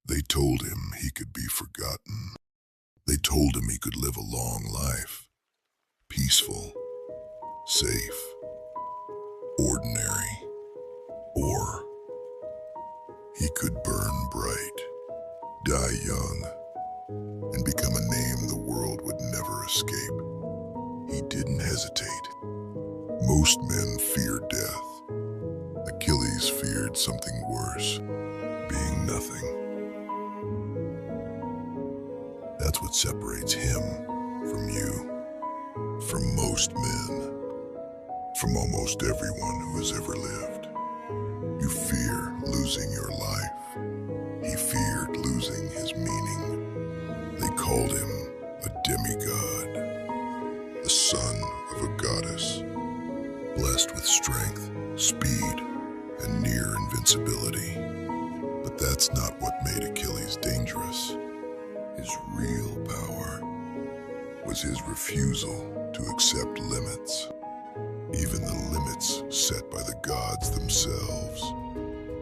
They told him he could be forgotten. They told him he could live a long life, peaceful, safe, ordinary, or he could burn bright, die young, and become a name the world would never escape. He didn't hesitate. Most men fear death. Achilles feared something worse, being nothing. That's what separates him from you, from most men, from almost everyone who has ever lived. You fear losing your life. He feared losing his meaning. They called him a demigod, the son of a goddess, blessed with strength, speed, and near invincibility. But that's not what made Achilles dangerous. His real power was his refusal to accept limits, even the limits set by the gods themselves.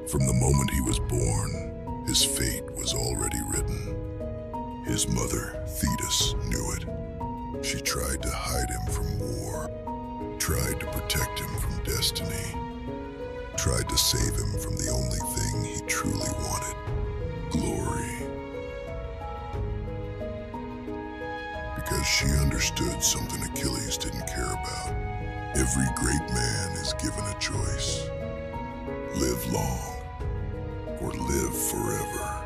From the moment he was born, his fate was already written. His mother, Thetis, knew it. She tried to hide him from war, tried to protect him from destiny, tried to save him from the only thing he truly wanted, glory. Because she understood something Achilles didn't care about. Every great man is given a choice. Live long or live forever.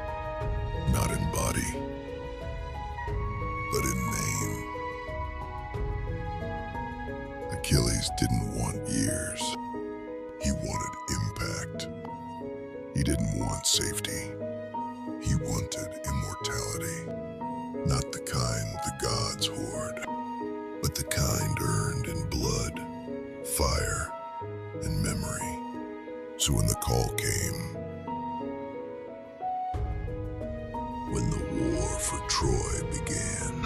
Not in body, but in name. Achilles didn't want years. He wanted impact. He didn't want safety. He wanted immortality. Not the kind the gods hoard, but the kind earned in blood, fire, and memory. So when the call came, when the war for Troy began,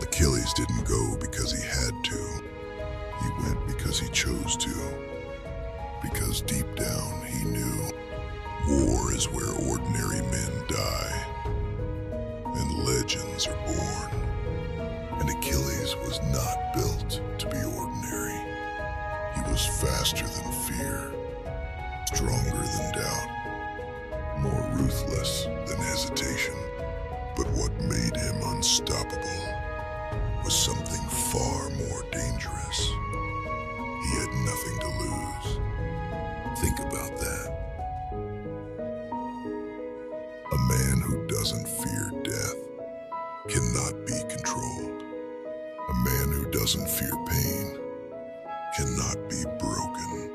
Achilles didn't go because he had to. He went because he chose to. Because deep down he knew war is where ordinary men die and legends are born. And Achilles was not built to be ordinary. He was faster than fear, stronger than doubt, more ruthless than hesitation. But what made him unstoppable was something far more dangerous. He had nothing to lose. Think about that. A man who doesn't fear death cannot be controlled. A man who doesn't fear pain cannot be broken.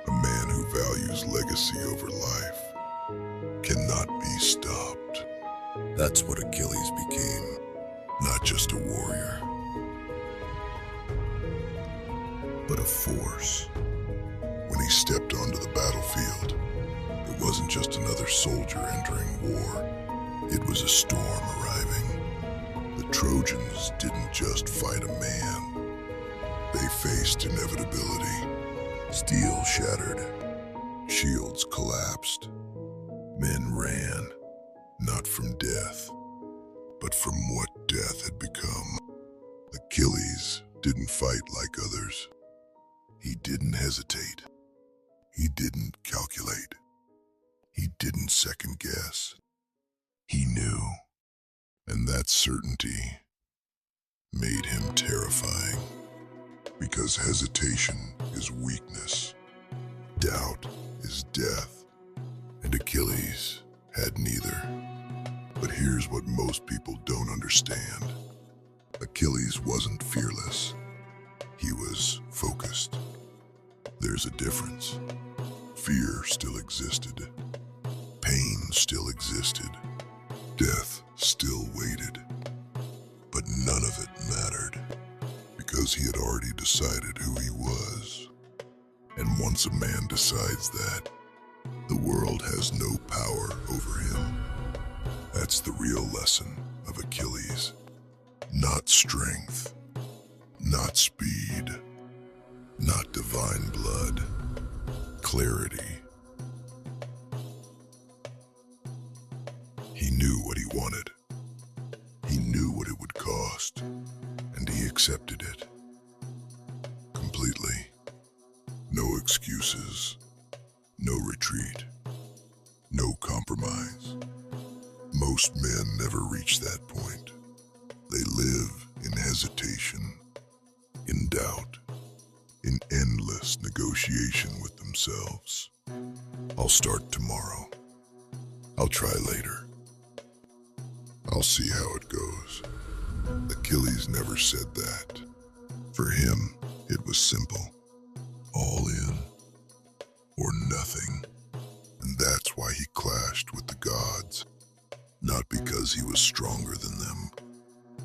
A man who values legacy over life cannot be stopped. That's what Achilles became, not just a warrior, but a force. When he stepped onto the battlefield, it wasn't just another soldier entering war. It was a storm arriving. The Trojans didn't just fight a man. They faced inevitability. Steel shattered. Shields collapsed. Men ran, not from death, but from what death had become. Achilles didn't fight like others. He didn't hesitate. He didn't calculate. He didn't second guess. He knew, and that certainty made him terrifying. Because hesitation is weakness, doubt is death, and Achilles had neither. But here's what most people don't understand. Achilles wasn't fearless. He was focused. There's a difference. Fear still existed. Pain still existed. Death still waited. But none of it mattered, because he had already decided who he was. And once a man decides that, the world has no power over him. That's the real lesson of Achilles. Not strength, not speed, not divine blood, clarity. He knew what he wanted. He knew what it would cost, and he accepted it. Completely. No excuses. No retreat. No compromise. Most men never reach that point. They live in hesitation, in doubt, in endless negotiation with themselves. I'll start tomorrow. I'll try later. I'll see how it goes. Achilles never said that. For him, it was simple. All in or nothing. And that's why he clashed with the gods. Not because he was stronger than them,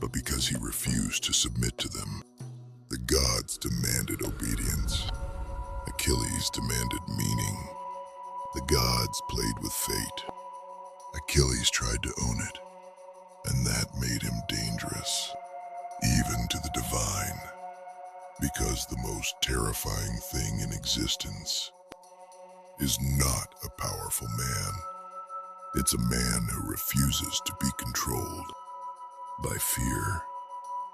but because he refused to submit to them. The gods demanded obedience. Achilles demanded meaning. The gods played with fate. Achilles tried to own it, and that made him dangerous, even to the divine, because the most terrifying thing in existence is not a powerful man. It's a man who refuses to be controlled by fear,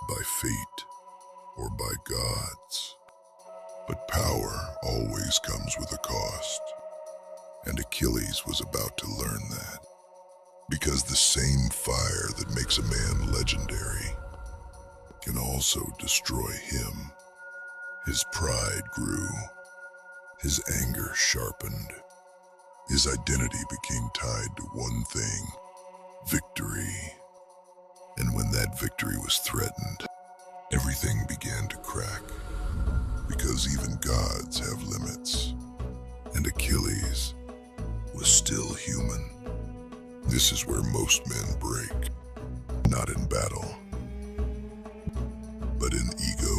by fate, or by gods. But power always comes with a cost, and Achilles was about to learn that. Because the same fire that makes a man legendary can also destroy him. His pride grew, his anger sharpened, his identity became tied to one thing: victory. And when that victory was threatened, everything began to crack. Because even gods have limits, and Achilles was still human. This is where most men break, not in battle, but in ego,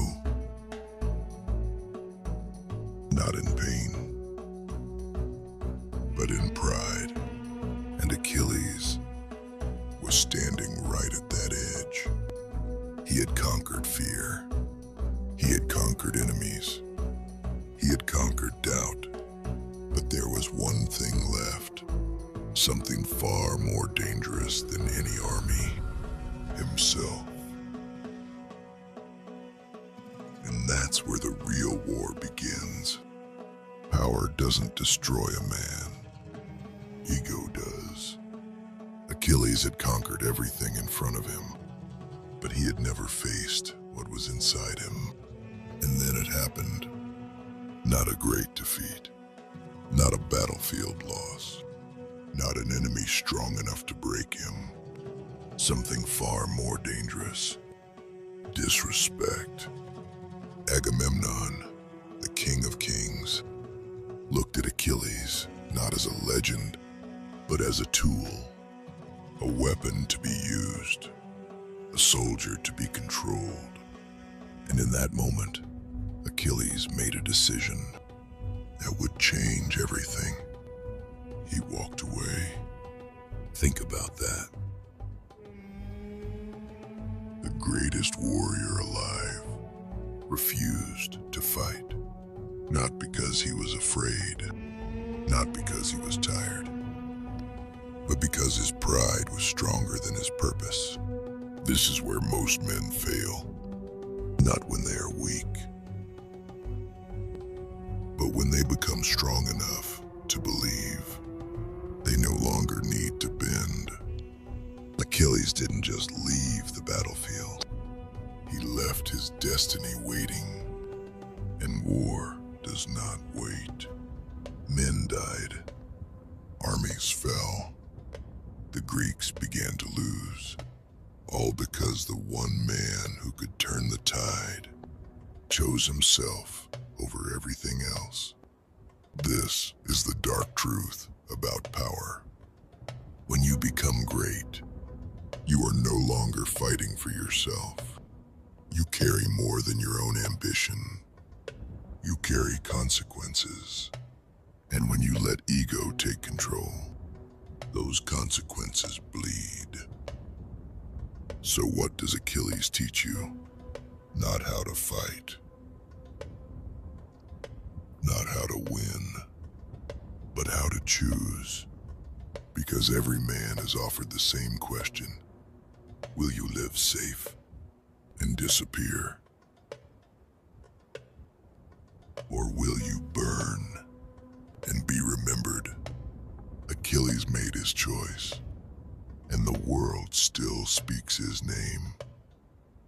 not in pain, but in pride. And Achilles was standing right at that edge. He had conquered fear. He had conquered enemies. He had conquered doubt. But there was one thing left. Something far more dangerous than any army: himself. And that's where the real war begins. Power doesn't destroy a man. Ego does. Achilles had conquered everything in front of him, but he had never faced what was inside him. And then it happened. Not a great defeat. Not a battlefield loss. Not an enemy strong enough to break him. Something far more dangerous. Disrespect. Agamemnon, the king of kings, looked at Achilles not as a legend, but as a tool. A weapon to be used. A soldier to be controlled. And in that moment, Achilles made a decision that would change everything. He walked away. Think about that. The greatest warrior alive refused to fight. Not because he was afraid, not because he was tired, but because his pride was stronger than his purpose. This is where most men fail. Not when they are weak, but when they become strong enough to believe they no longer need to bend. Achilles didn't just leave the battlefield. He left his destiny waiting. And war does not wait. Men died. Armies fell. The Greeks began to lose. All because the one man who could turn the tide chose himself over everything else. This is the dark truth about power. When you become great, you are no longer fighting for yourself. You carry more than your own ambition. You carry consequences. And when you let ego take control, those consequences bleed. So what does Achilles teach you? Not how to fight. Not how to win. But how to choose. Because every man is offered the same question. Will you live safe and disappear? Or will you burn and be remembered? Achilles made his choice, and the world still speaks his name.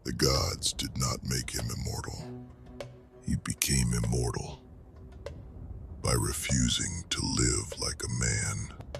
The gods did not make him immortal. He became immortal by refusing to live like a man.